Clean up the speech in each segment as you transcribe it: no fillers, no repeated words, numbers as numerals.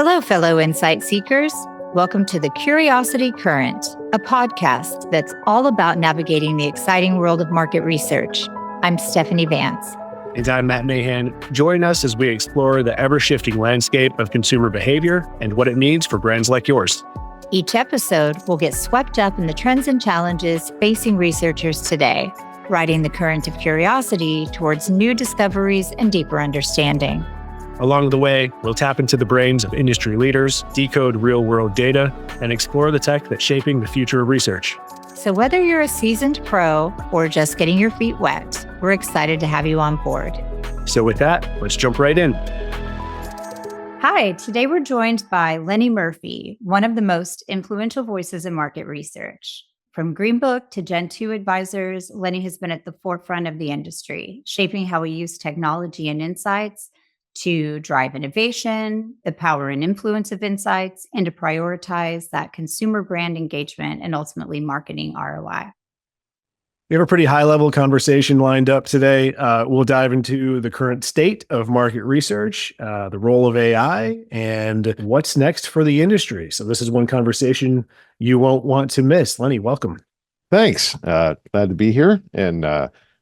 Hello, fellow insight seekers. Welcome to the Curiosity Current, a podcast that's all about navigating the exciting world of market research. I'm Stephanie Vance. And I'm Matt Mahan. Join us as we explore the ever-shifting landscape of consumer behavior and what it means for brands like yours. Each episode will get swept up in the trends and challenges facing researchers today, riding the current of curiosity towards new discoveries and deeper understanding. Along the way, we'll tap into the brains of industry leaders, decode real-world data, and explore the tech that's shaping the future of research. So whether you're a seasoned pro or just getting your feet wet, we're excited to have you on board. So with that, let's jump right in. Hi, today we're joined by Lenny Murphy, one of the most influential voices in market research. From GreenBook to Gen2 Advisors, Lenny has been at the forefront of the industry, shaping how we use technology and insights to drive innovation, the power and influence of insights, and to prioritize that consumer brand engagement and ultimately marketing ROI. We have a pretty high-level conversation lined up today. We'll dive into the current state of market research, the role of AI, and what's next for the industry. So this is one conversation you won't want to miss. Lenny, welcome. Thanks. Glad to be here, and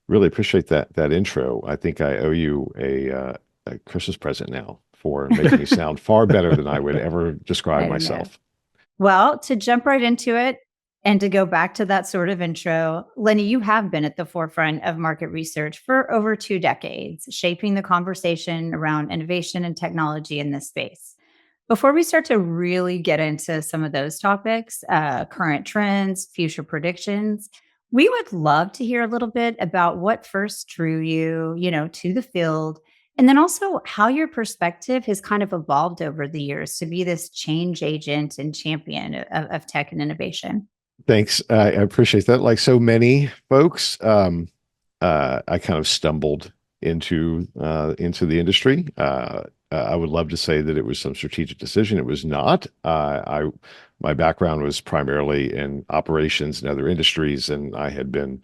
really appreciate that intro. I think I owe you a Christmas present now for making me sound far better than I would ever describe myself. Well, to jump right into it and to go back to that sort of intro, Lenny, you have been at the forefront of market research for over 2 decades, shaping the conversation around innovation and technology in this space. Before we start to really get into some of those topics, current trends, future predictions, we would love to hear a little bit about what first drew you, to the field. And then also how your perspective has kind of evolved over the years to be this change agent and champion of tech and innovation. Thanks. I appreciate that. Like so many folks, I kind of stumbled into the industry. I would love to say that it was some strategic decision. It was not. My background was primarily in operations and other industries, and I had been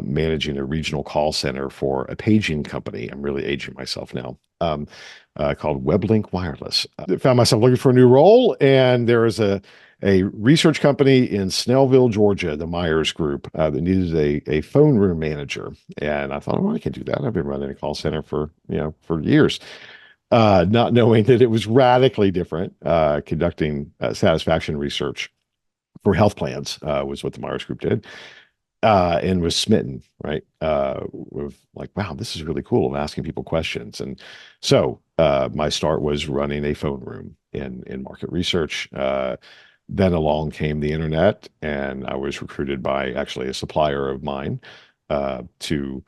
managing a regional call center for a paging company. I'm really aging myself now, called WebLink Wireless. I found myself looking for a new role, and there was a research company in Snellville, Georgia, the Myers Group, that needed a phone room manager. And I thought, I can do that. I've been running a call center for years. Not knowing that it was radically different, conducting satisfaction research for health plans was what the Myers Group did. And was smitten, right? With like, wow, this is really cool. I'm asking people questions. And so my start was running a phone room in market research. Then along came the internet, and I was recruited by actually a supplier of mine to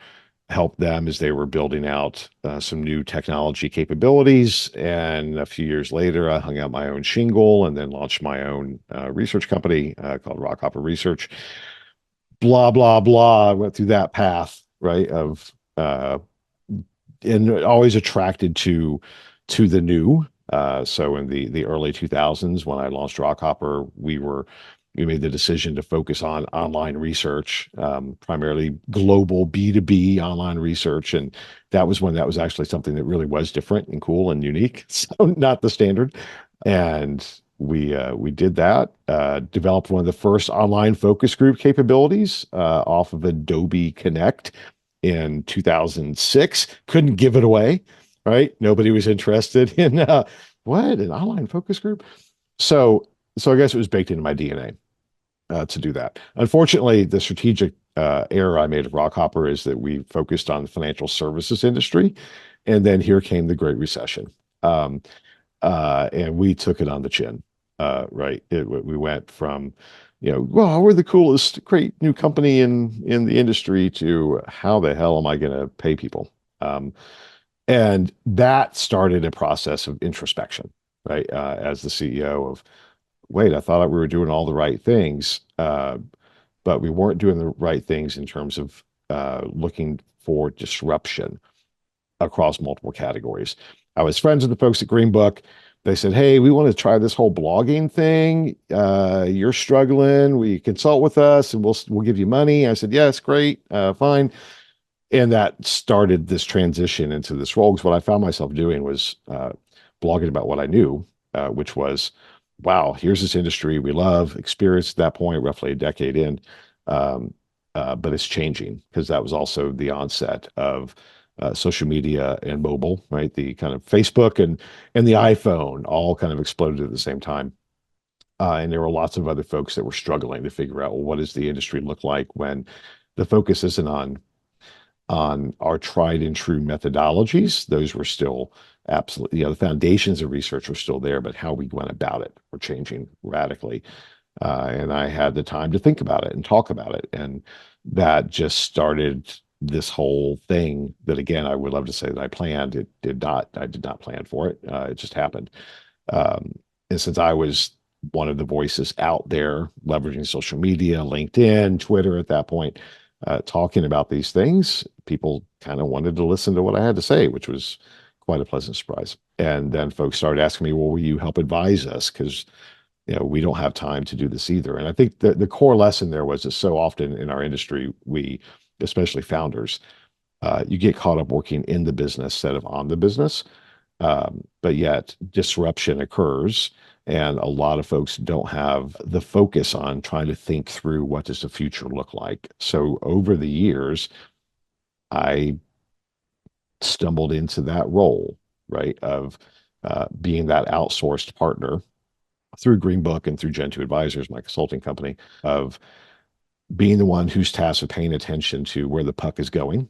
help them as they were building out some new technology capabilities. And a few years later, I hung out my own shingle and then launched my own research company called Rockhopper Research. Blah, blah, blah. I went through that path, right? And always attracted to the new. So in the early 2000s, when I launched Rockhopper, we made the decision to focus on online research, primarily global B2B online research. And that was when that was actually something that really was different and cool and unique. So not the standard. And we did that, developed one of the first online focus group capabilities off of Adobe Connect in 2006. Couldn't give it away, right? Nobody was interested in what, an online focus group? So I guess it was baked into my DNA to do that. Unfortunately, the strategic error I made at Rockhopper is that we focused on the financial services industry, and then here came the Great Recession, and we took it on the chin. Right. We went from, well, we're the coolest, great new company in the industry to how the hell am I going to pay people? And that started a process of introspection, right? As the CEO of, wait, I thought we were doing all the right things, but we weren't doing the right things in terms of looking for disruption across multiple categories. I was friends with the folks at GreenBook. They said, hey, we want to try this whole blogging thing. You're struggling. Will you consult with us and we'll give you money? I said, yes, great, fine. And that started this transition into this role, because what I found myself doing was blogging about what I knew, which was, wow, here's this industry we love, experienced at that point, roughly a decade in. But it's changing because that was also the onset of social media and mobile, right? The kind of Facebook and the iPhone all kind of exploded at the same time. And there were lots of other folks that were struggling to figure out, well, what does the industry look like when the focus isn't on our tried and true methodologies? Those were still absolutely, the foundations of research were still there, but how we went about it were changing radically. And I had the time to think about it and talk about it. And that just started this whole thing that, again, I would love to say that I planned. It did not. I did not plan for it. It just happened. And since I was one of the voices out there leveraging social media, LinkedIn, Twitter at that point, talking about these things, people kind of wanted to listen to what I had to say, which was quite a pleasant surprise. And then folks started asking me, well, will you help advise us? Because we don't have time to do this either. And I think the core lesson there was that so often in our industry, we, especially founders, you get caught up working in the business instead of on the business. But yet disruption occurs, and a lot of folks don't have the focus on trying to think through what does the future look like. So over the years, I stumbled into that role, right, of being that outsourced partner through GreenBook and through Gen2 Advisors, my consulting company, of being the one who's tasked with paying attention to where the puck is going,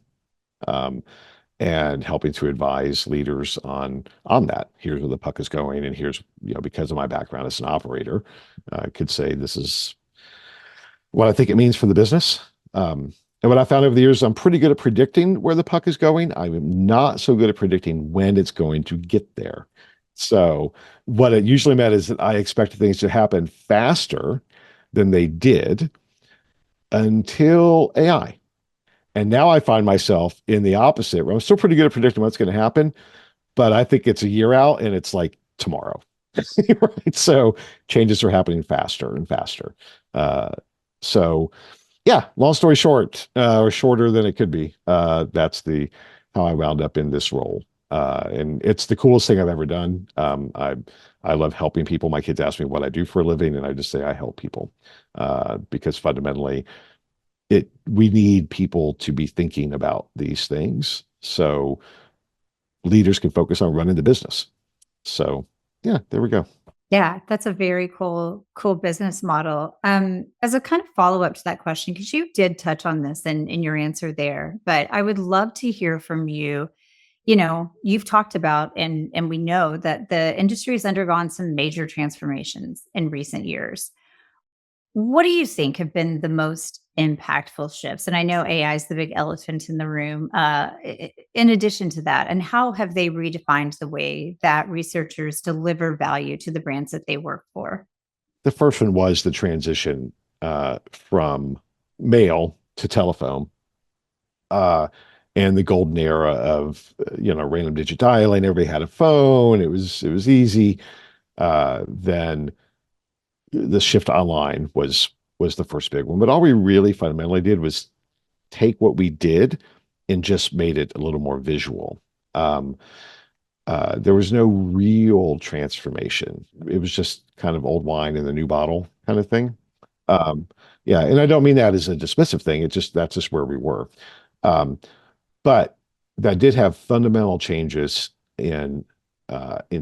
and helping to advise leaders on that. Here's where the puck is going, and here's, because of my background as an operator, I could say this is what I think it means for the business. And what I found over the years, I'm pretty good at predicting where the puck is going. I'm not so good at predicting when it's going to get there. So what it usually meant is that I expected things to happen faster than they did until AI. And now I find myself in the opposite, where I'm still pretty good at predicting what's going to happen, but I think it's a year out and it's like tomorrow. Right? So changes are happening faster and faster. So yeah, long story short, or shorter than it could be, that's how I wound up in this role. And it's the coolest thing I've ever done. I love helping people. My kids ask me what I do for a living, and I just say I help people, because fundamentally, we need people to be thinking about these things so leaders can focus on running the business. So yeah, there we go. Yeah, that's a very cool business model. As a kind of follow-up to that question, because you did touch on this in your answer there, but I would love to hear from you. You've talked about, and we know that the industry has undergone some major transformations in recent years. What do you think have been the most impactful shifts? And I know AI is the big elephant in the room. In addition to that, and how have they redefined the way that researchers deliver value to the brands that they work for? The first one was the transition from mail to telephone, and the golden era of random digit dialing. Everybody had a phone. It was easy. Then the shift online was the first big one. But all we really fundamentally did was take what we did and just made it a little more visual. There was no real transformation. It was just kind of old wine in the new bottle kind of thing. Yeah, and I don't mean that as a dismissive thing. That's just where we were. But that did have fundamental changes in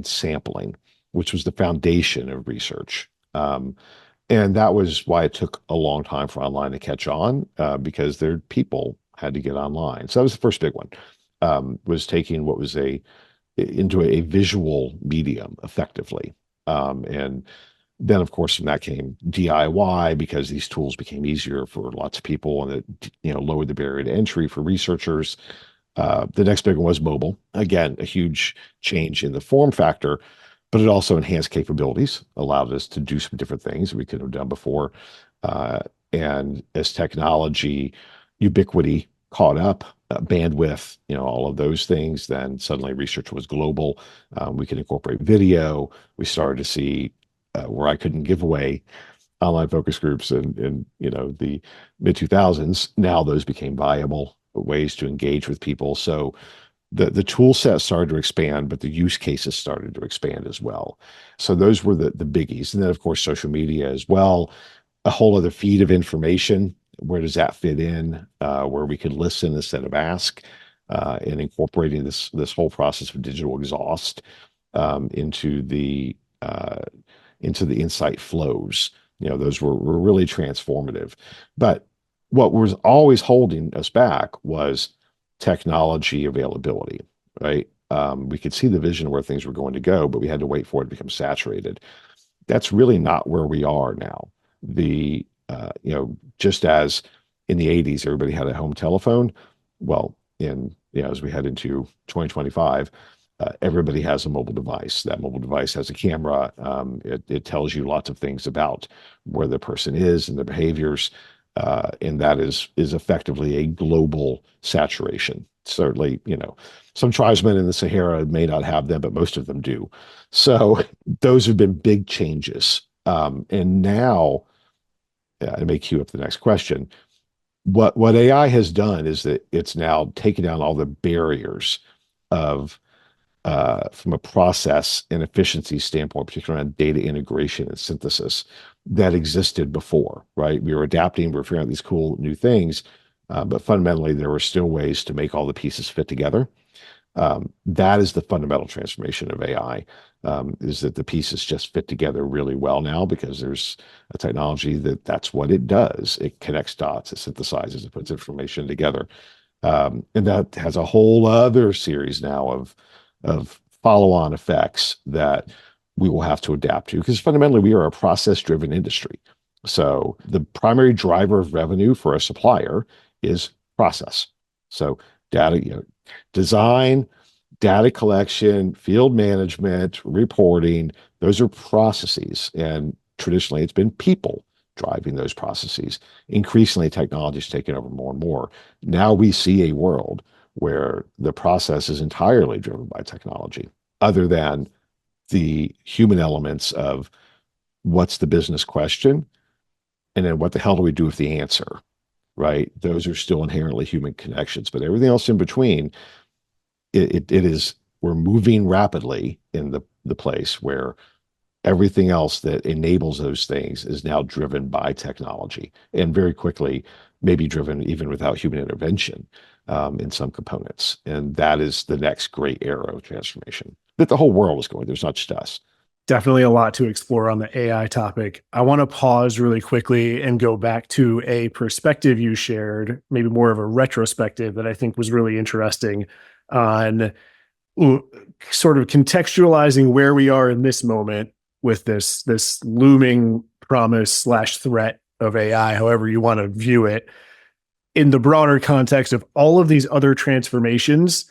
sampling, which was the foundation of research. And that was why it took a long time for online to catch on, because people had to get online. So that was the first big one, was taking what was into a visual medium effectively. And then, of course, from that came DIY, because these tools became easier for lots of people, and it lowered the barrier to entry for researchers. The next big one was mobile. Again, a huge change in the form factor, but it also enhanced capabilities, allowed us to do some different things we couldn't have done before. And as technology ubiquity caught up, bandwidth, all of those things, then suddenly research was global. We could incorporate video. We started to see where I couldn't give away online focus groups in the mid 2000s. Now those became viable ways to engage with people. So the tool set started to expand, but the use cases started to expand as well. So those were the biggies. And then, of course, social media as well, a whole other feed of information. Where does that fit in? Where we could listen instead of ask, and incorporating this whole process of digital exhaust into the insight flows. Those were really transformative. But what was always holding us back was technology availability, right? We could see the vision of where things were going to go, but we had to wait for it to become saturated. That's really not where we are now. Just as in the 80s, everybody had a home telephone. Well, as we head into 2025, everybody has a mobile device. That mobile device has a camera. It tells you lots of things about where the person is and their behaviors. And that is effectively a global saturation. Certainly, some tribesmen in the Sahara may not have them, but most of them do. So those have been big changes. And now, I may cue up the next question. What AI has done is that it's now taken down all the barriers of from a process and efficiency standpoint, particularly on data integration and synthesis that existed before, right? We were adapting, we were figuring out these cool new things, but fundamentally there were still ways to make all the pieces fit together. That is the fundamental transformation of AI, is that the pieces just fit together really well now because there's a technology that's what it does. It connects dots, it synthesizes, it puts information together. And that has a whole other series now of follow-on effects that we will have to adapt to, because fundamentally we are a process-driven industry. So the primary driver of revenue for a supplier is process. So data, design, data collection, field management, reporting, those are processes. And traditionally it's been people driving those processes. Increasingly, technology is taking over more and more. Now we see a world where the process is entirely driven by technology, other than the human elements of what's the business question, and then what the hell do we do with the answer, right? Those are still inherently human connections, but everything else in between, we're moving rapidly in the place where everything else that enables those things is now driven by technology, and very quickly maybe driven even without human intervention in some components. And that is the next great era of transformation that the whole world is going. There's not just us. Definitely a lot to explore on the AI topic. I want to pause really quickly and go back to a perspective you shared, maybe more of a retrospective, that I think was really interesting on sort of contextualizing where we are in this moment with this looming promise / threat of AI, however you want to view it, in the broader context of all of these other transformations.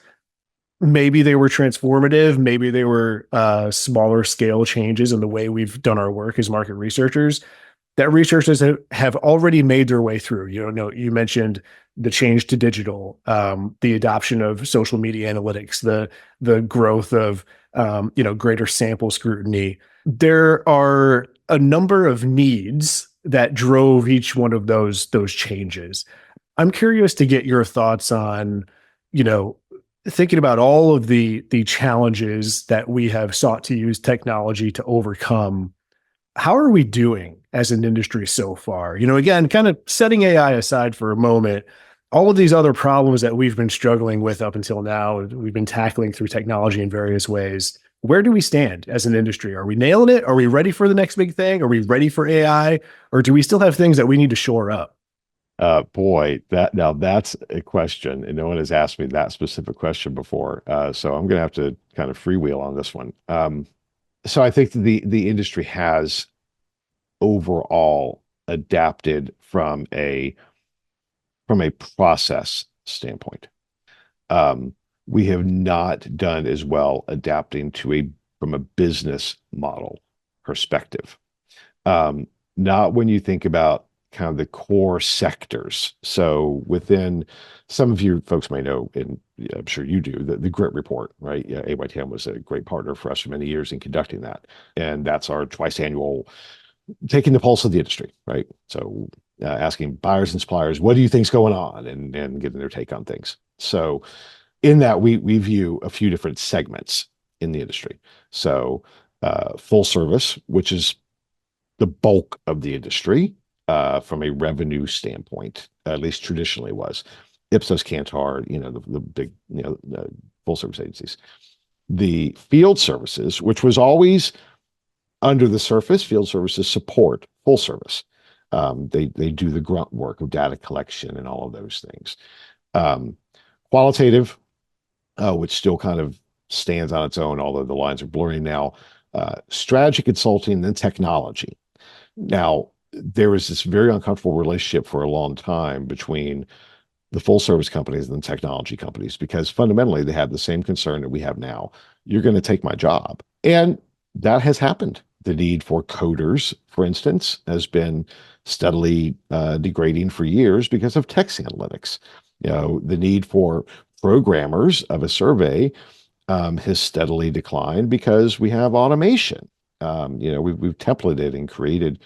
Maybe they were transformative, maybe they were smaller scale changes in the way we've done our work as market researchers that researchers have already made their way through. You mentioned the change to digital, the adoption of social media analytics, the growth of greater sample scrutiny. There are a number of needs that drove each one of those changes. I'm curious to get your thoughts on, thinking about all of the challenges that we have sought to use technology to overcome. How are we doing as an industry so far? Again, kind of setting AI aside for a moment, all of these other problems that we've been struggling with up until now, we've been tackling through technology in various ways. Where do we stand as an industry? Are we nailing it? Are we ready for the next big thing? Are we ready for AI? Or do we still have things that we need to shore up? Boy, that's a question, and no one has asked me that specific question before. So I'm going to have to kind of freewheel on this one. So I think the industry has overall adapted from a process standpoint. We have not done as well adapting from a business model perspective. Not when you think about kind of the core sectors. So within, some of you folks may know, and I'm sure you do, the GRIT report, right? Yeah, AYTM was a great partner for us for many years in conducting that. And that's our twice annual, taking the pulse of the industry, right? So asking buyers and suppliers, what do you think's going on? And getting their take on things. So in that we view a few different segments in the industry. So full service, which is the bulk of the industry from a revenue standpoint, at least traditionally was. Ipsos, Kantar, the big, full service agencies. The field services, which was always under the surface, field services support full service. They do the grunt work of data collection and all of those things. Qualitative, which still kind of stands on its own, although the lines are blurring now. Strategy consulting, then technology. Now, there was this very uncomfortable relationship for a long time between the full service companies and the technology companies, because fundamentally they had the same concern that we have now. You're going to take my job. And that has happened. The need for coders, for instance, has been steadily degrading for years because of text analytics. The need for programmers of a survey has steadily declined because we have automation. We've templated and created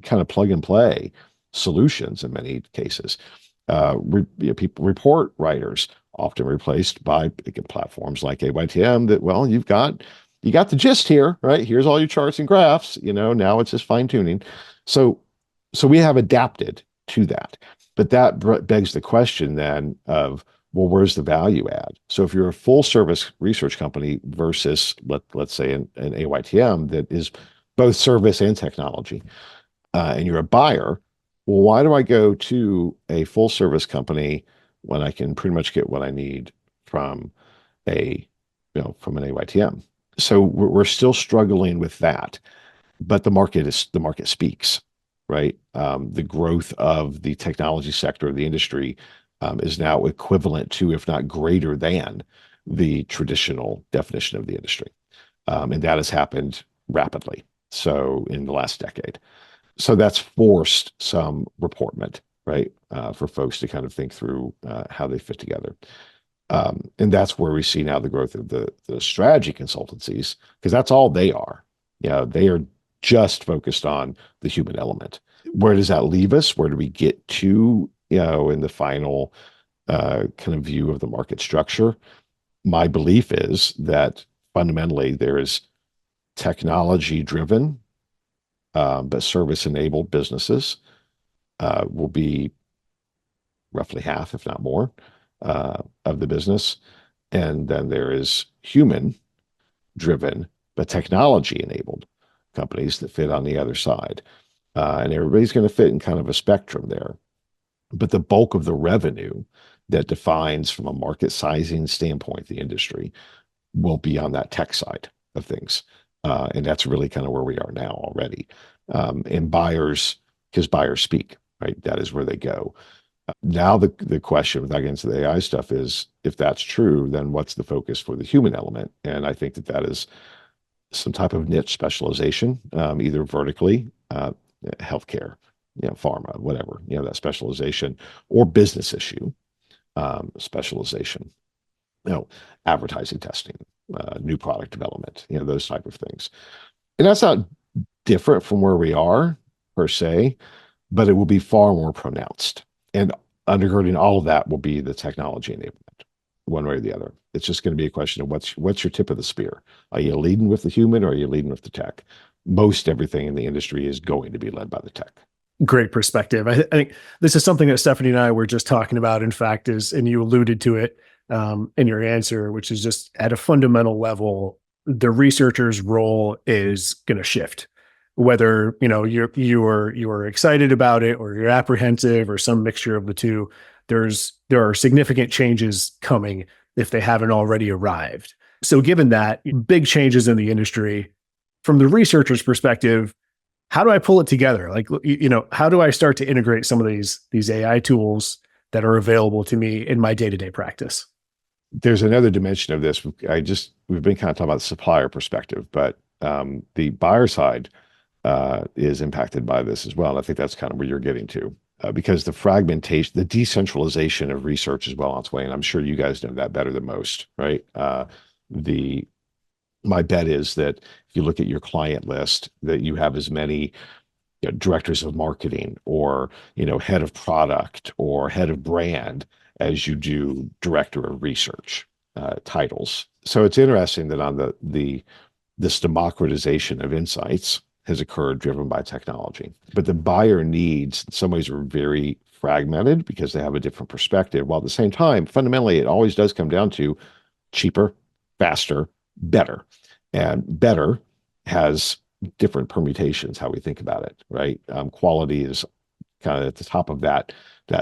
kind of plug and play solutions in many cases. Report writers often replaced by platforms like AYTM that, well, you got the gist here, right? Here's all your charts and graphs, now it's just fine tuning. So we have adapted to that, but that begs the question then of, well, where's the value add? So if you're a full service research company versus let's say an AYTM that is both service and technology, and you're a buyer, well, why do I go to a full service company when I can pretty much get what I need from an AYTM? So we're still struggling with that, but the market speaks, right? The growth of the technology sector of the industry is now equivalent to, if not greater than, the traditional definition of the industry. And that has happened rapidly. So in the last decade. So that's forced some reportment, right? For folks to kind of think through how they fit together. And that's where we see now the growth of the strategy consultancies, because that's all they are. They are just focused on the human element. Where does that leave us? Where do we get to, in the final kind of view of the market structure? My belief is that fundamentally there is technology driven, but service enabled businesses will be roughly half, if not more, of the business. And then there is human driven, but technology enabled companies that fit on the other side. And everybody's going to fit in kind of a spectrum there. But the bulk of the revenue that defines from a market sizing standpoint the industry will be on that tech side of things. And that's really kind of where we are now already. And buyers, because buyers speak, right? That is where they go. Now the question, without getting into the AI stuff, is if that's true, then what's the focus for the human element? And I think that is some type of niche specialization, either vertically, healthcare, pharma, whatever, that specialization, or business issue specialization, advertising, testing, new product development, those type of things. And that's not different from where we are per se, but it will be far more pronounced. And undergirding all of that will be the technology enablement, one way or the other. It's just going to be a question of what's your tip of the spear? Are you leading with the human or are you leading with the tech? Most everything in the industry is going to be led by the tech. Great perspective. I think this is something that Stephanie and I were just talking about, in fact, and you alluded to it in your answer, which is just at a fundamental level, the researcher's role is going to shift. Whether you are excited about it or you're apprehensive or some mixture of the two, there are significant changes coming if they haven't already arrived. So given that, big changes in the industry, from the researcher's perspective, how do I pull it together? Like, how do I start to integrate some of these AI tools that are available to me in my day-to-day practice? There's another dimension of this. We've been kind of talking about the supplier perspective, but the buyer side is impacted by this as well. And I think that's kind of where you're getting to, because the fragmentation, the decentralization of research is well on its way. And I'm sure you guys know that better than most, right? My bet is that if you look at your client list, that you have as many directors of marketing or head of product or head of brand as you do director of research. titles. So it's interesting that on this democratization of insights has occurred driven by technology. But the buyer needs, in some ways, are very fragmented because they have a different perspective. While at the same time, fundamentally, it always does come down to cheaper, faster, better. And better has different permutations, how we think about it, right? Quality is kind of at the top of that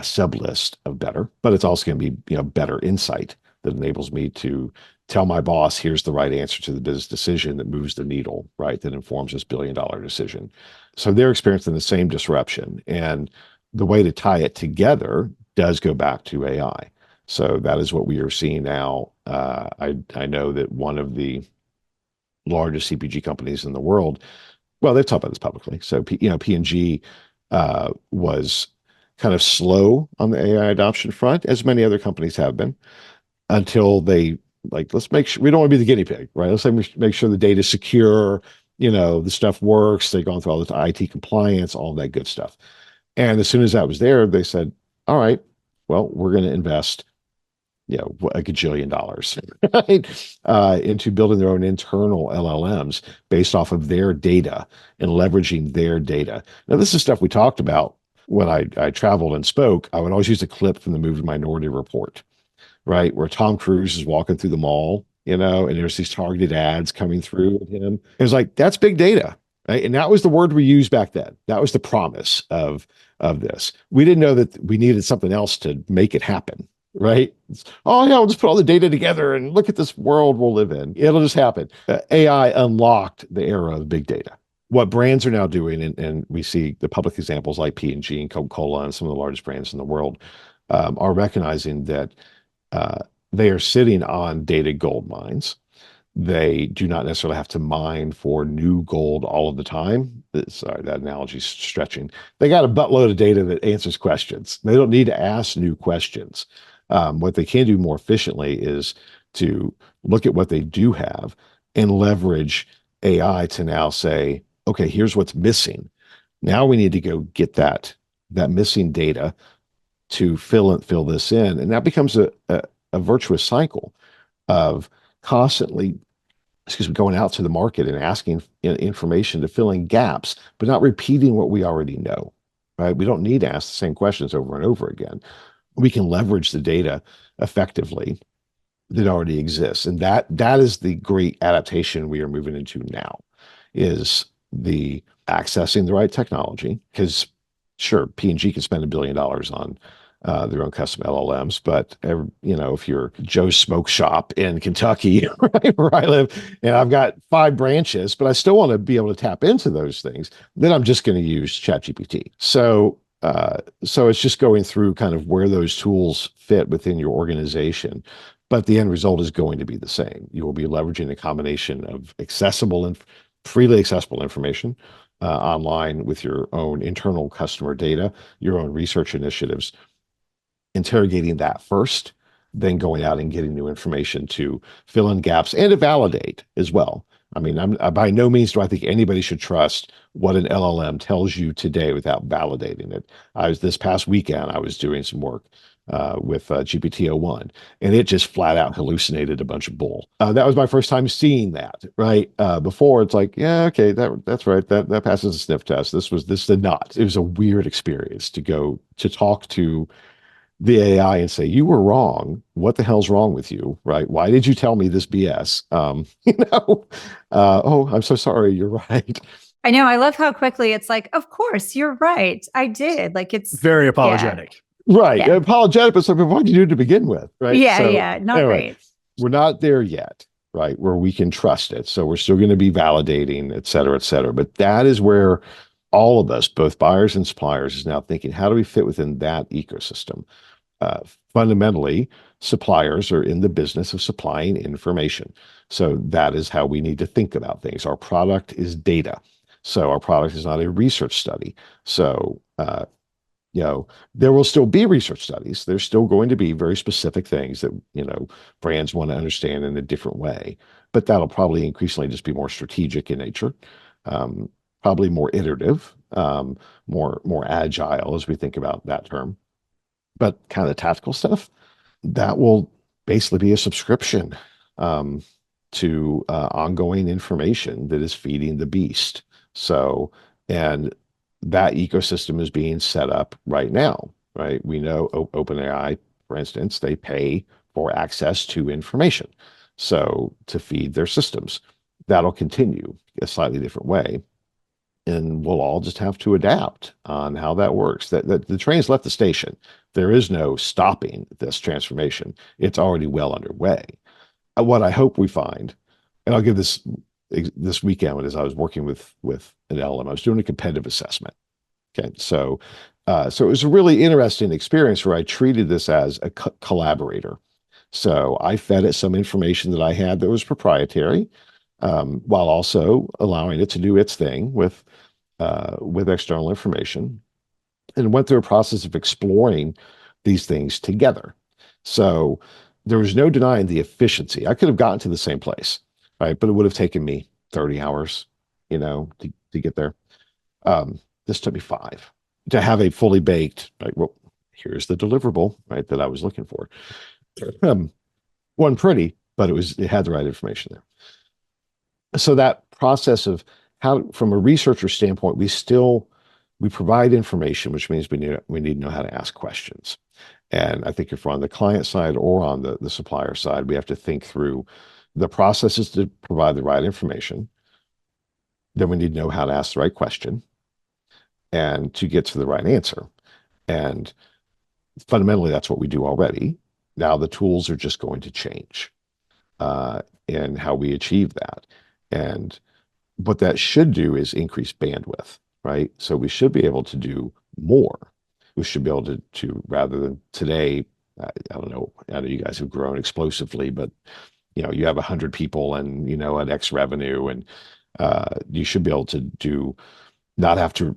sub list of better, but it's also going to be, better insight that enables me to tell my boss, here's the right answer to the business decision that moves the needle, right? That informs this billion-dollar decision. So they're experiencing the same disruption. And the way to tie it together does go back to AI. So that is what we are seeing now. I know that one of the largest CPG companies in the world, well, they've talked about this publicly. So, P&G was kind of slow on the AI adoption front, as many other companies have been, until they let's make sure we don't want to be the guinea pig, right? Let's make sure the data is secure, the stuff works. They've gone through all the IT compliance, all that good stuff. And as soon as that was there, they said, all right, well, we're going to invest, a gajillion dollars right? Into building their own internal LLMs based off of their data and leveraging their data. Now, this is stuff we talked about when I traveled and spoke. I would always use a clip from the movie Minority Report, right? Where Tom Cruise is walking through the mall, and there's these targeted ads coming through with him. It was like, that's big data, right? And that was the word we used back then. That was the promise of this. We didn't know that we needed something else to make it happen, right? Oh yeah, we'll just put all the data together and look at this world we'll live in. It'll just happen. AI unlocked the era of big data. What brands are now doing, and we see the public examples like P&G and Coca-Cola and some of the largest brands in the world are recognizing that they are sitting on data gold mines. They do not necessarily have to mine for new gold all of the time. Sorry, that analogy is stretching. They got a buttload of data that answers questions. They don't need to ask new questions. What they can do more efficiently is to look at what they do have and leverage AI to now say, okay, here's what's missing. Now we need to go get that missing data to fill this in. And that becomes a virtuous cycle of constantly, going out to the market and asking information to fill in gaps, but not repeating what we already know, right? We don't need to ask the same questions over and over again. We can leverage the data effectively that already exists. And that is the great adaptation we are moving into now, is the accessing the right technology. Because sure, P&G can spend $1 billion on their own custom LLMs, but if you're Joe's Smoke Shop in Kentucky, right, where I live, and I've got 5 branches, but I still want to be able to tap into those things, then I'm just going to use ChatGPT. So it's just going through kind of where those tools fit within your organization, but the end result is going to be the same. You will be leveraging a combination of accessible and freely accessible information online with your own internal customer data, your own research initiatives, interrogating that first, then going out and getting new information to fill in gaps and to validate as well. I mean, by no means do I think anybody should trust what an LLM tells you today without validating it. This past weekend, I was doing some work with GPT-01, and it just flat out hallucinated a bunch of bull. That was my first time seeing that, right? Before it's like, yeah, okay, that's right. That passes the sniff test. This did not. It was a weird experience to go to talk to the AI and say, you were wrong. What the hell's wrong with you, right? Why did you tell me this BS? Oh, I'm so sorry. You're right. I know. I love how quickly it's like, of course, you're right. I did. Like, it's very apologetic. Yeah. Right. Yeah. Apologetic, but what did you do to begin with? Right. Yeah. Not great. We're not there yet, right? Where we can trust it. So we're still going to be validating, et cetera, et cetera. But that is where all of us, both buyers and suppliers, is now thinking, how do we fit within that ecosystem? Fundamentally, suppliers are in the business of supplying information. So that is how we need to think about things. Our product is data. So our product is not a research study. So, there will still be research studies. There's still going to be very specific things that, brands want to understand in a different way. But that'll probably increasingly just be more strategic in nature, probably more iterative, more agile as we think about that term. But kind of the tactical stuff, that will basically be a subscription to ongoing information that is feeding the beast. So, and that ecosystem is being set up right now, right? We know OpenAI, for instance, they pay for access to information. So to feed their systems, that'll continue a slightly different way. And we'll all just have to adapt on how that works. That the train's left the station. There is no stopping this transformation. It's already well underway. What I hope we find, and I'll give this weekend as I was working with an LM, I was doing a competitive assessment. Okay, so it was a really interesting experience where I treated this as a collaborator. So I fed it some information that I had that was proprietary, while also allowing it to do its thing with external information, and went through a process of exploring these things together. So there was no denying the efficiency. I could have gotten to the same place, right? But it would have taken me 30 hours, to get there. This took me 5 to have a fully baked, right? Well, here's the deliverable, right, that I was looking for. Wasn't pretty, but it had the right information there. So that process of how, from a researcher standpoint, we provide information, which means we need to know how to ask questions. And I think if we're on the client side or on the supplier side, we have to think through the processes to provide the right information. Then we need to know how to ask the right question and to get to the right answer. And fundamentally, that's what we do already. Now the tools are just going to change in how we achieve that. And what that should do is increase bandwidth, right? So we should be able to do more. We should be able to rather than today, I don't know, I know you guys have grown explosively, but you have 100 people and, an X revenue, and you should be able to not have to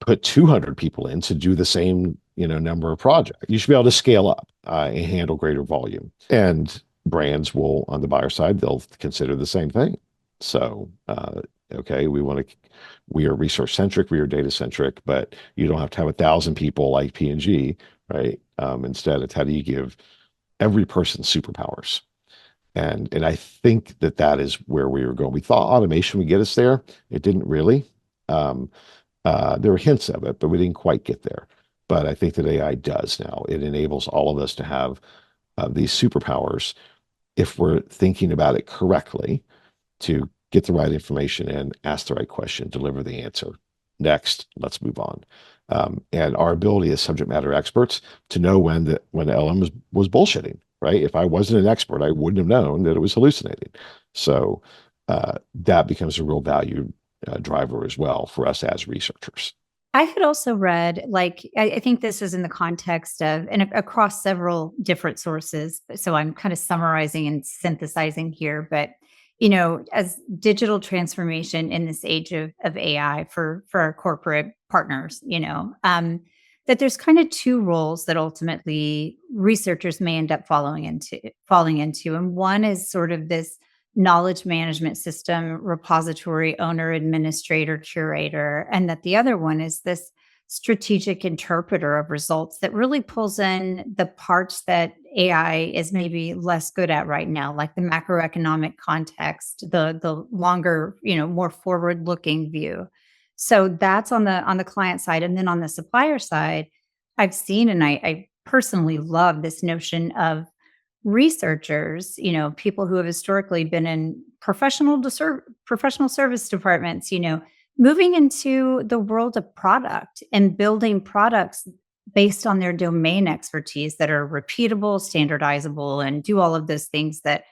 put 200 people in to do the same, number of projects. You should be able to scale up and handle greater volume. And brands will, on the buyer side, they'll consider the same thing. So, okay, we are resource centric, we are data centric, but you don't have to have 1,000 people like P&G, right? Instead, it's how do you give every person superpowers? And I think that is where we were going. We thought automation would get us there. It didn't really. There were hints of it, but we didn't quite get there. But I think that AI does now. It enables all of us to have these superpowers if we're thinking about it correctly, to get the right information in, ask the right question, deliver the answer. Next, let's move on. And our ability as subject matter experts to know when the LM was bullshitting, right? If I wasn't an expert, I wouldn't have known that it was hallucinating. So that becomes a real value driver as well for us as researchers. I had also read, I think this is in the context of, and across several different sources. So I'm kind of summarizing and synthesizing here, but as digital transformation in this age of AI for our corporate partners, that there's kind of 2 roles that ultimately researchers may end up falling into. And one is sort of this knowledge management system, repository owner, administrator, curator, and that the other one is this strategic interpreter of results that really pulls in the parts that AI is maybe less good at right now, like the macroeconomic context, the longer, more forward-looking view. So that's on the client side. And then on the supplier side, I've seen, and I personally love this notion of researchers, people who have historically been in professional service departments, moving into the world of product and building products based on their domain expertise that are repeatable, standardizable, and do all of those things that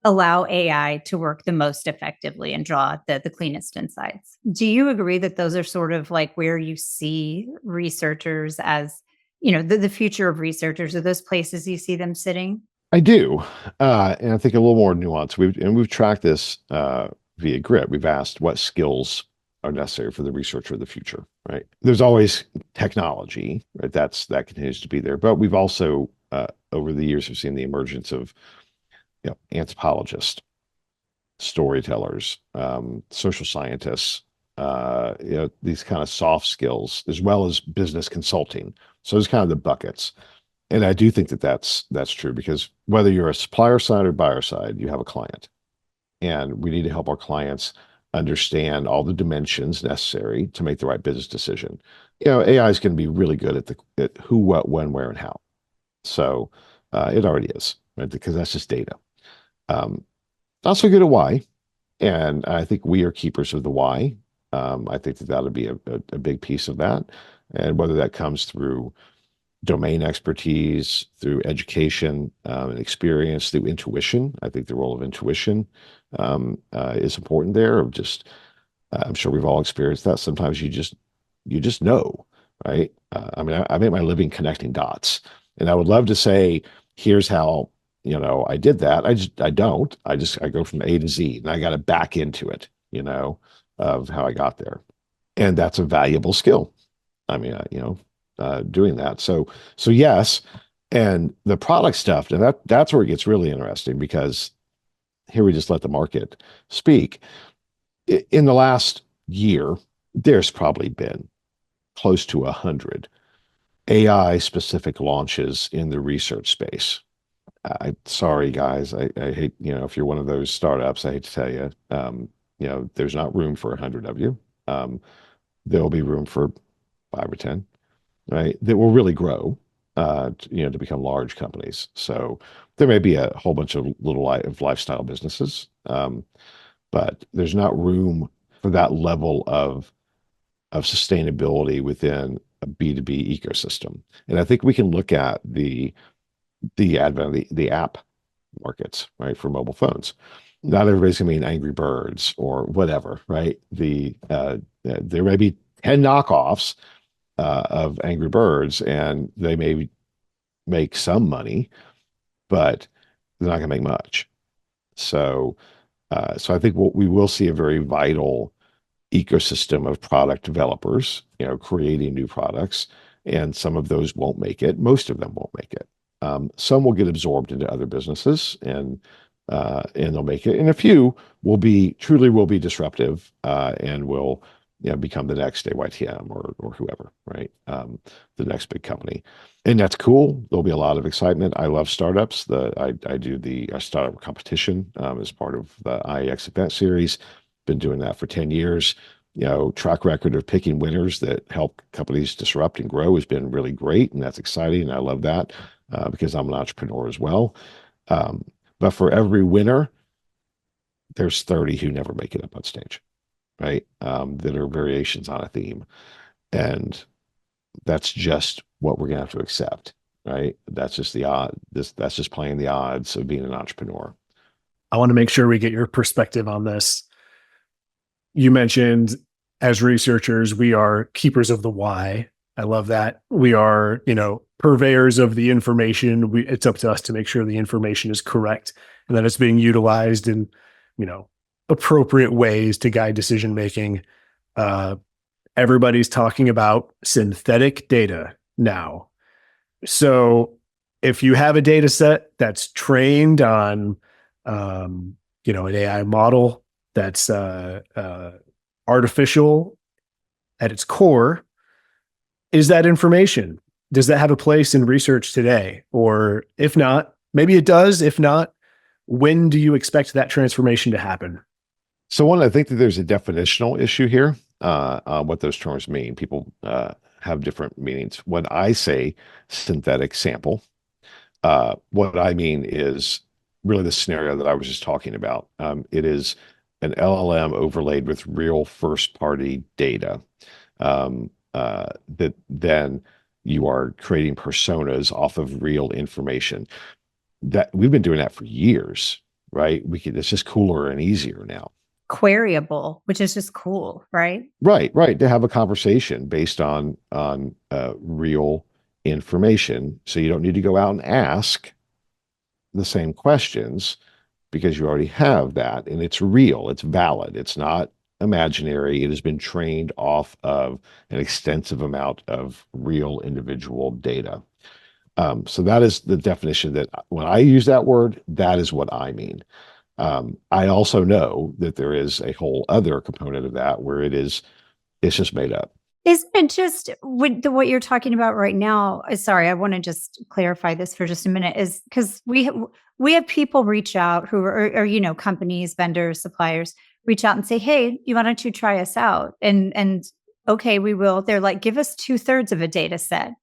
allow AI to work the most effectively and draw the cleanest insights. Do you agree that those are sort of like where you see researchers as, the future of researchers? Are those places you see them sitting? I do, and I think a little more nuance. We've tracked this via GRIT. We've asked what skills are necessary for the researcher of the future. Right? There's always technology, right? That continues to be there, but we've also over the years have seen the emergence of anthropologists, storytellers, social scientists, these kind of soft skills, as well as business consulting. So there's kind of the buckets. And I do think that that's true, because whether you're a supplier side or buyer side, you have a client, and we need to help our clients understand all the dimensions necessary to make the right business decision. AI is going to be really good at who, what, when, where, and how. So it already is, right? Because that's just data. Not so good at why, and I think we are keepers of the why. I think that that'll be a big piece of that, and whether that comes through domain expertise, through education and experience, through intuition. I think the role of intuition is important there. Of just, I'm sure we've all experienced that. Sometimes you just know, right? I mean, I make my living connecting dots, and I would love to say, here's how I did that. I don't. I go from A to Z, and I got to back into it, of how I got there, and that's a valuable skill. I mean, doing that. So yes, and the product stuff, and that's where it gets really interesting, because here we just let the market speak. In the last year, there's probably been close to 100 AI specific launches in the research space. Sorry guys, I hate, if you're one of those startups, I hate to tell you, there's not room for 100 of you. There'll be room for 5 or 10, right? That will really grow, to become large companies. So there may be a whole bunch of little lifestyle businesses, but there's not room for that level of sustainability within a B2B ecosystem. And I think we can look at the advent of the app markets, right, for mobile phones. Not everybody's gonna be in Angry Birds or whatever, right? There may be 10 knockoffs of Angry Birds, and they may make some money, but they're not going to make much. So I think we will see a very vital ecosystem of product developers, creating new products, and some of those won't make it. Most of them won't make it. Some will get absorbed into other businesses, and they'll make it. And a few will be disruptive, and will become the next AYTM or whoever, right? The next big company. And that's cool. There'll be a lot of excitement. I love startups. I do the startup competition as part of the IEX event series. Been doing that for 10 years. Track record of picking winners that help companies disrupt and grow has been really great. And that's exciting. And I love that because I'm an entrepreneur as well. But for every winner, there's 30 who never make it up on stage, right? That are variations on a theme. And that's just what we're gonna have to accept, right? That's just the odd. That's just playing the odds of being an entrepreneur. I want to make sure we get your perspective on this. You mentioned, as researchers, we are keepers of the why. I love that. We are, purveyors of the information. It's up to us to make sure the information is correct and that it's being utilized in, appropriate ways to guide decision making. Everybody's talking about synthetic data now. So if you have a data set that's trained on, an AI model that's artificial at its core, is that information? Does that have a place in research today? Or if not, maybe it does. If not, when do you expect that transformation to happen? So one, I think that there's a definitional issue here on what those terms mean. People have different meanings. When I say synthetic sample, what I mean is really the scenario that I was just talking about. It is an LLM overlaid with real first-party data that then you are creating personas off of real information. That we've been doing that for years, right? It's just cooler and easier now. Queryable, which is just cool, right? Right. To have a conversation based on real information, so you don't need to go out and ask the same questions, because you already have that, and it's real, it's valid, it's not imaginary. It has been trained off of an extensive amount of real individual data. So that is the definition. That when I use that word, that is what I mean. I also know that there is a whole other component of that where it's just made up. Isn't it just with what you're talking about right now? Sorry, I want to just clarify this for just a minute. Is because we have people reach out who are, or companies, vendors, suppliers reach out and say, "Hey, you why don't you try us out?" And okay, we will. They're like, "Give us 2/3 of a data set,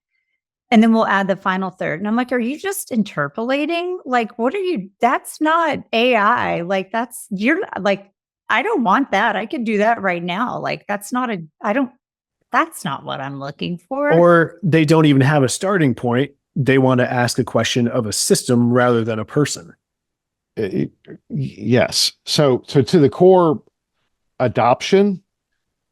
and then we'll add the final third." And I'm like, "Are you just interpolating? Like, what are you? That's not AI. Like, you're like, I don't want that. I could do that right now. Like, that's not a. I don't. That's not what I'm looking for." Or they don't even have a starting point. They want to ask a question of a system rather than a person. Yes. So to the core adoption,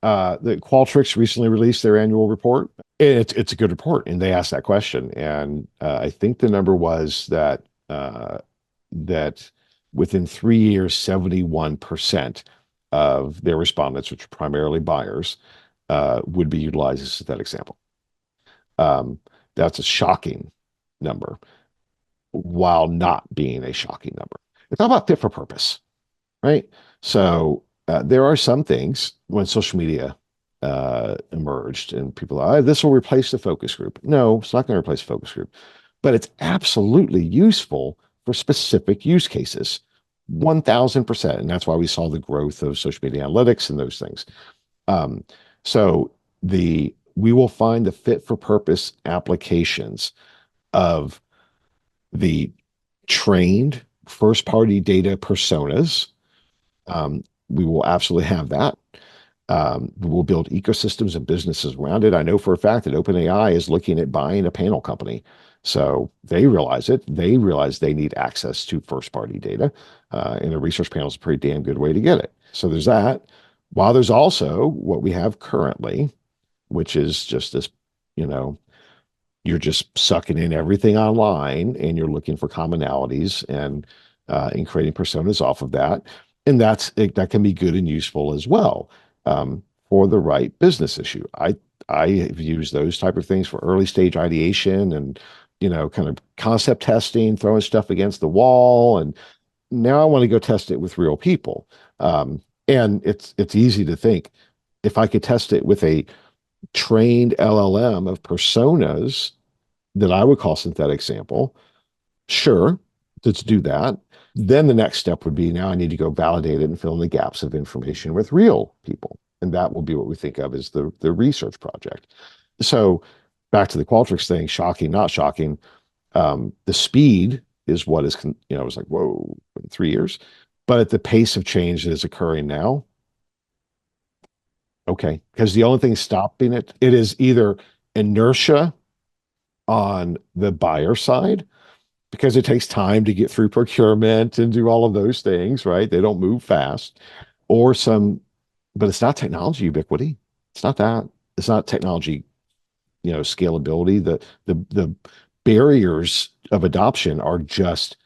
the Qualtrics recently released their annual report. It's a good report, and they asked that question. And I think the number was that that within 3 years, 71% of their respondents, which are primarily buyers, would be utilized as a synthetic sample. That's a shocking number, while not being a shocking number. It's all about fit for purpose, right? So there are some things when social media emerged and people are, this will replace the focus group. No, it's not going to replace the focus group, but it's absolutely useful for specific use cases. 1000%. And that's why we saw the growth of social media analytics and those things. So we will find the fit for purpose applications of the trained first party data personas. We will absolutely have that. We'll build ecosystems and businesses around it. I know for a fact that OpenAI is looking at buying a panel company. So they realize it. They realize they need access to first party data. And a research panel is a pretty damn good way to get it. So there's that. While there's also what we have currently, which is just this, you're just sucking in everything online and you're looking for commonalities and creating personas off of that. And that can be good and useful as well for the right business issue. I have used those type of things for early stage ideation and, kind of concept testing, throwing stuff against the wall. And now I want to go test it with real people. And it's easy to think if I could test it with a trained LLM of personas that I would call synthetic sample, sure, let's do that. Then the next step would be now I need to go validate it and fill in the gaps of information with real people. And that will be what we think of as the research project. So back to the Qualtrics thing, shocking, not shocking. The speed is what is, it was like, whoa, 3 years. But at the pace of change that is occurring now, okay, because the only thing stopping it is either inertia on the buyer side, because it takes time to get through procurement and do all of those things, right? They don't move fast, or but it's not technology ubiquity. It's not that. It's not technology, scalability. The barriers of adoption are just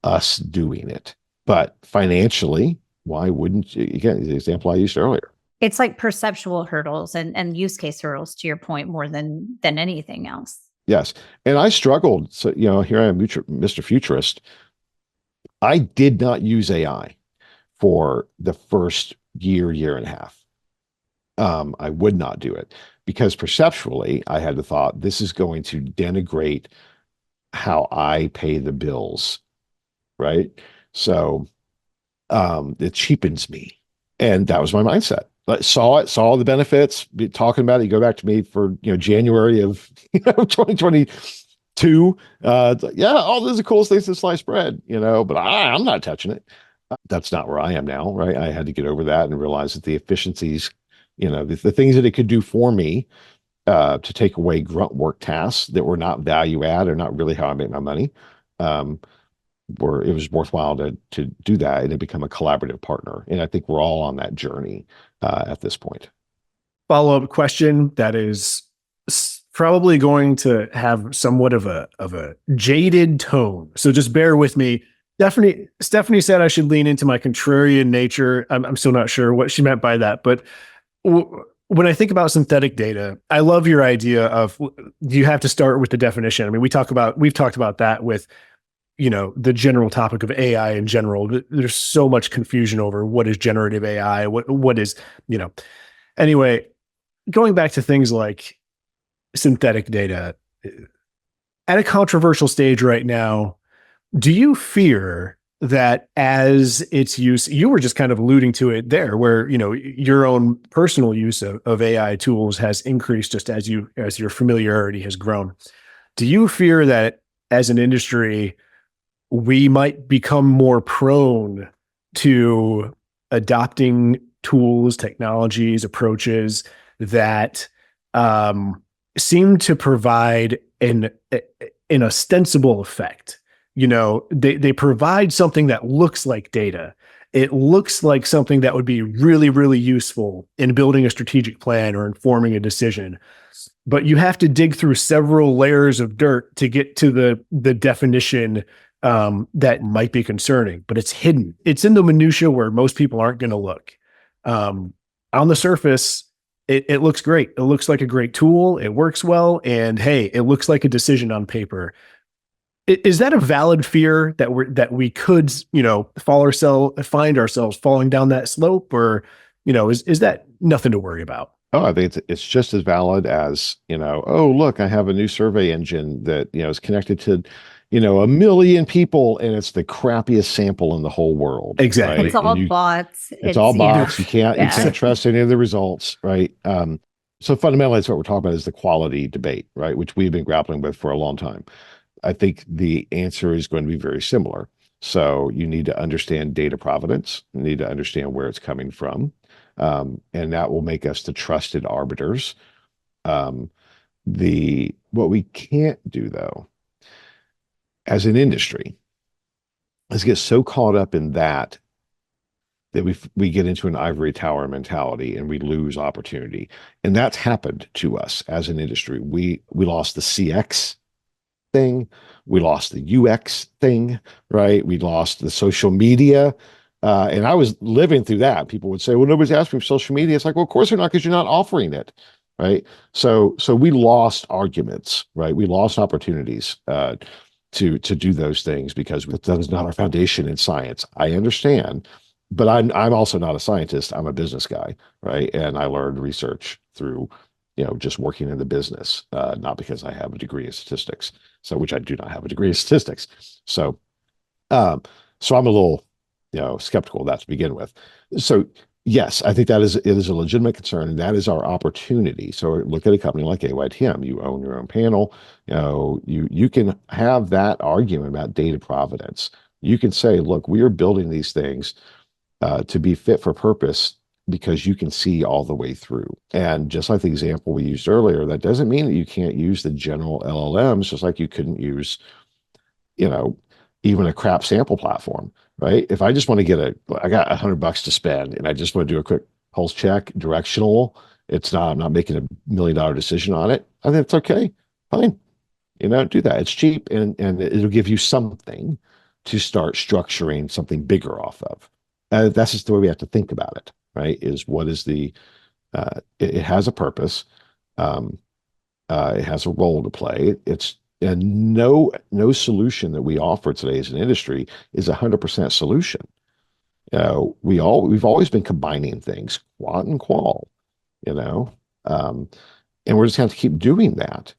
us doing it. But financially, why wouldn't you? Again, the example I used earlier. It's like perceptual hurdles and use case hurdles, to your point, more than anything else. Yes. And I struggled. So, here I am, Mr. Futurist. I did not use AI for the first year and a half. I would not do it because perceptually I had the thought this is going to denigrate how I pay the bills. Right. So it cheapens me. And that was my mindset. I saw the benefits, talking about it. You go back to me for, January of 2022. This is the coolest thing since sliced bread, but I'm not touching it. That's not where I am now, right? I had to get over that and realize that the efficiencies, the things that it could do for me to take away grunt work tasks that were not value add or not really how I make my money, it was worthwhile to do that and to become a collaborative partner. And I think we're all on that journey at this point. Follow-up question that is probably going to have somewhat of a jaded tone. So just bear with me. Stephanie said I should lean into my contrarian nature. I'm still not sure what she meant by that, but when I think about synthetic data, I love your idea of you have to start with the definition. I mean, we've talked about that with, the general topic of AI in general. There's so much confusion over what is generative AI, what is, anyway, going back to things like synthetic data, at a controversial stage right now, do you fear that as its use, you were just kind of alluding to it there, where your own personal use of AI tools has increased just as your familiarity has grown? Do you fear that as an industry, we might become more prone to adopting tools, technologies, approaches that seem to provide an ostensible effect? They provide something that looks like data. It looks like something that would be really, really useful in building a strategic plan or informing a decision. But you have to dig through several layers of dirt to get to the definition that might be concerning, but it's hidden. It's in the minutia where most people aren't going to look. On the surface, it looks great. It looks like a great tool. It works well. And hey, it looks like a decision on paper. Is that a valid fear that we could, find ourselves falling down that slope, or, is that nothing to worry about? Oh, I think it's just as valid as, oh, look, I have a new survey engine that, is connected to, 1 million people, and it's the crappiest sample in the whole world. Exactly. Right? It's all bots. It's all bots. You can't trust any of the results, right? So fundamentally, that's what we're talking about, is the quality debate, right? Which we've been grappling with for a long time. I think the answer is going to be very similar. So you need to understand data provenance. You need to understand where it's coming from. And that will make us the trusted arbiters. What we can't do, though, as an industry, is get so caught up in that we get into an ivory tower mentality and we lose opportunity. And that's happened to us as an industry. We lost the CX thing. We lost the UX thing, right? We lost the social media. And I was living through that. People would say, well, nobody's asking for social media. It's like, well, of course they're not, because you're not offering it, right? So we lost arguments, right? We lost opportunities to do those things because that is not our foundation in science. I understand, but I'm also not a scientist. I'm a business guy, right? And I learned research through just working in the business, not because I have a degree in statistics. So, which I do not have a degree in statistics. So I'm a little, skeptical of that to begin with. So yes, I think it is a legitimate concern, and that is our opportunity. So look at a company like AYTM. You own your own panel. You can have that argument about data provenance. You can say, look, we are building these things to be fit for purpose, because you can see all the way through. And just like the example we used earlier, that doesn't mean that you can't use the general LLMs, just like you couldn't use, even a crap sample platform, right? If I just want to I got $100 to spend and I just want to do a quick pulse check, directional, I'm not making $1 million decision on it. I think it's okay. Fine. Do that. It's cheap, and it'll give you something to start structuring something bigger off of. That's just the way we have to think about it. Right? It has a purpose. It has a role to play. And no solution that we offer today as an industry is 100% solution. We've always been combining things, quant and qual, and we're just going to have to keep doing that.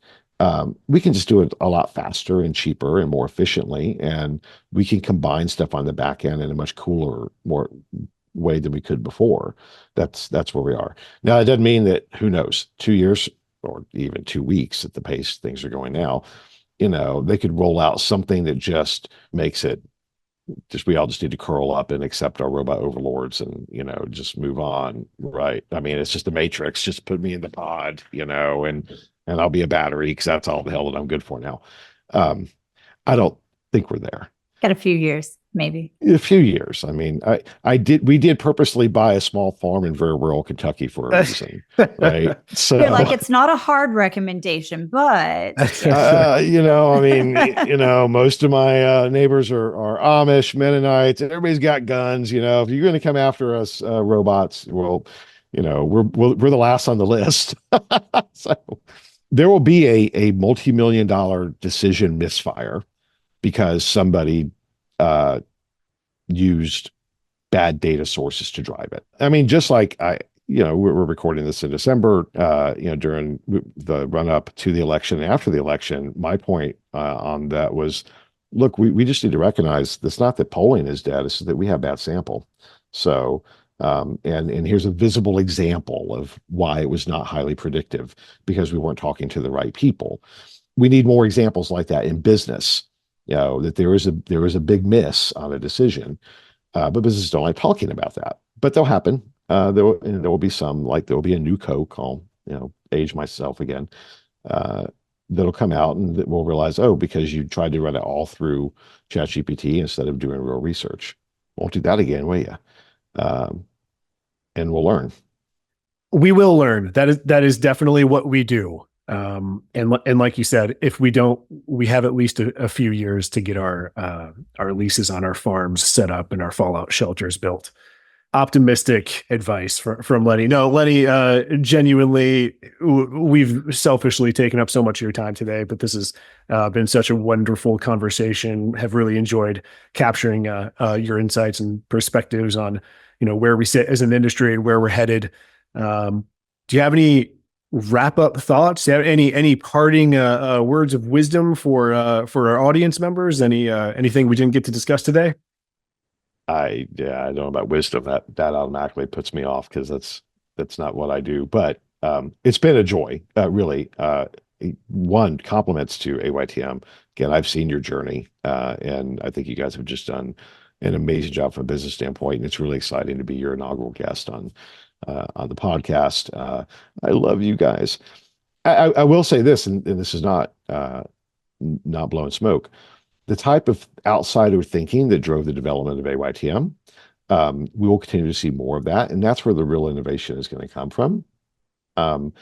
We can just do it a lot faster and cheaper and more efficiently, and we can combine stuff on the back end in a much cooler, more way than we could before. That's where we are now. It doesn't mean that, who knows, 2 years or even 2 weeks at the pace things are going now, they could roll out something that just makes it we all just need to curl up and accept our robot overlords and just move on, right? I mean, it's just a matrix. Just put me in the pod, and I'll be a battery, because that's all the hell that I'm good for now. I don't think we're there. Got a few years, maybe. A few years. I mean, we did purposely buy a small farm in very rural Kentucky for a reason, right? So you're like, it's not a hard recommendation, but I mean, most of my neighbors are Amish, Mennonites, and everybody's got guns. If you're going to come after us, robots, well, we're the last on the list. So there will be a multi-million-dollar decision misfire because somebody used bad data sources to drive it. I mean, just like we're recording this in December, during the run up to the election and after the election. My point on that was, look, we just need to recognize it's not that polling is dead, it's that we have bad sample. So, and here's a visible example of why it was not highly predictive, because we weren't talking to the right people. We need more examples like that in business, that there is a big miss on a decision, but businesses don't like talking about that. But they'll happen. There will be some, like there will be a new Coke, I'll age myself again, that'll come out and that we'll realize, oh, because you tried to run it all through ChatGPT instead of doing real research. Won't do that again, will you? And we'll learn. We will learn. That is definitely what we do. And like you said, if we don't, we have at least a few years to get our leases on our farms set up and our fallout shelters built. Optimistic advice from Lenny. No, Lenny, genuinely, we've selfishly taken up so much of your time today, but this has been such a wonderful conversation. Have really enjoyed capturing your insights and perspectives on, where we sit as an industry and where we're headed. Do you have any wrap up thoughts? Any parting words of wisdom for our audience members? Anything we didn't get to discuss today? I don't know about wisdom. That automatically puts me off, because that's not what I do. But it's been a joy, really. One, compliments to AYTM. Again, I've seen your journey, and I think you guys have just done an amazing job from a business standpoint. And it's really exciting to be your inaugural guest on the podcast. I love you guys. I will say this, and this is not blowing smoke. The type of outsider thinking that drove the development of AYTM, we will continue to see more of that, and that's where the real innovation is going to come from. And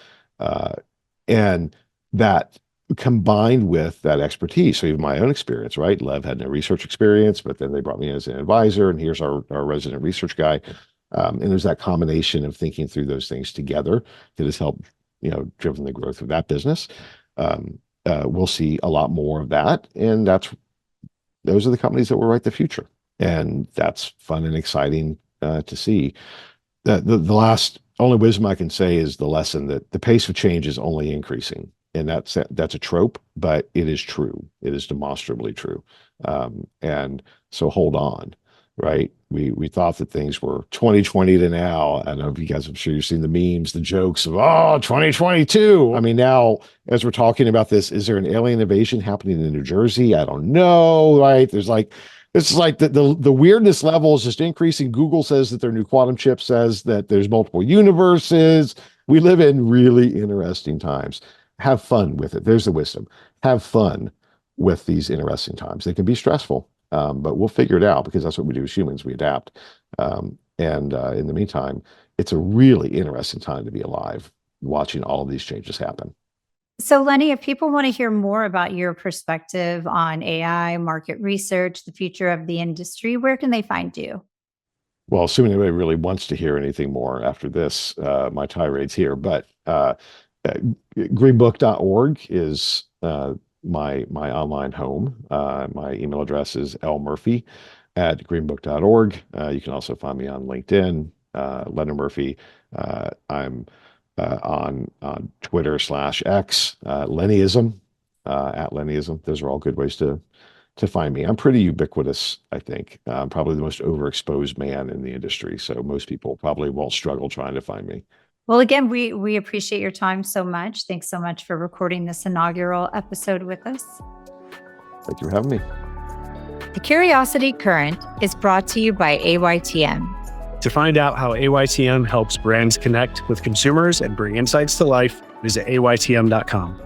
that combined with that expertise, so even my own experience, right? Lev had no research experience, but then they brought me in as an advisor, and here's our resident research guy. And there's that combination of thinking through those things together that has helped, driven the growth of that business. We'll see a lot more of that, and those are the companies that will write the future. And that's fun and exciting to see. The last only wisdom I can say is the lesson that the pace of change is only increasing. And that's a trope, but it is true. It is demonstrably true. And so hold on, right? We thought that things were 2020 to now. I don't know if you guys, I'm sure you've seen the memes, the jokes of, 2022. I mean, now, as we're talking about this, is there an alien invasion happening in New Jersey? I don't know, right? It's like the weirdness level is just increasing. Google says that their new quantum chip says that there's multiple universes. We live in really interesting times. Have fun with it. There's the wisdom. Have fun with these interesting times. They can be stressful. But we'll figure it out, because that's what we do as humans. We adapt. And in the meantime, it's a really interesting time to be alive, watching all of these changes happen. So, Lenny, if people want to hear more about your perspective on AI, market research, the future of the industry, where can they find you? Well, assuming anybody really wants to hear anything more after this, my tirade's here. But GreenBook.org is my online home. My email address is lmurphy@greenbook.org. You can also find me on LinkedIn, Leonard Murphy. I'm on Twitter /X, Lennyism, at Lennyism. Those are all good ways to find me. I'm pretty ubiquitous, I think. I'm probably the most overexposed man in the industry, so most people probably won't struggle trying to find me. Well, again, we appreciate your time so much. Thanks so much for recording this inaugural episode with us. Thank you for having me. The Curiosity Current is brought to you by AYTM. To find out how AYTM helps brands connect with consumers and bring insights to life, visit AYTM.com.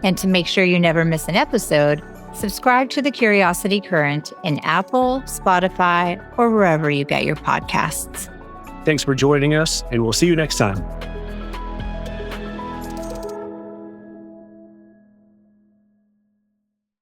And to make sure you never miss an episode, subscribe to The Curiosity Current in Apple, Spotify, or wherever you get your podcasts. Thanks for joining us, and we'll see you next time.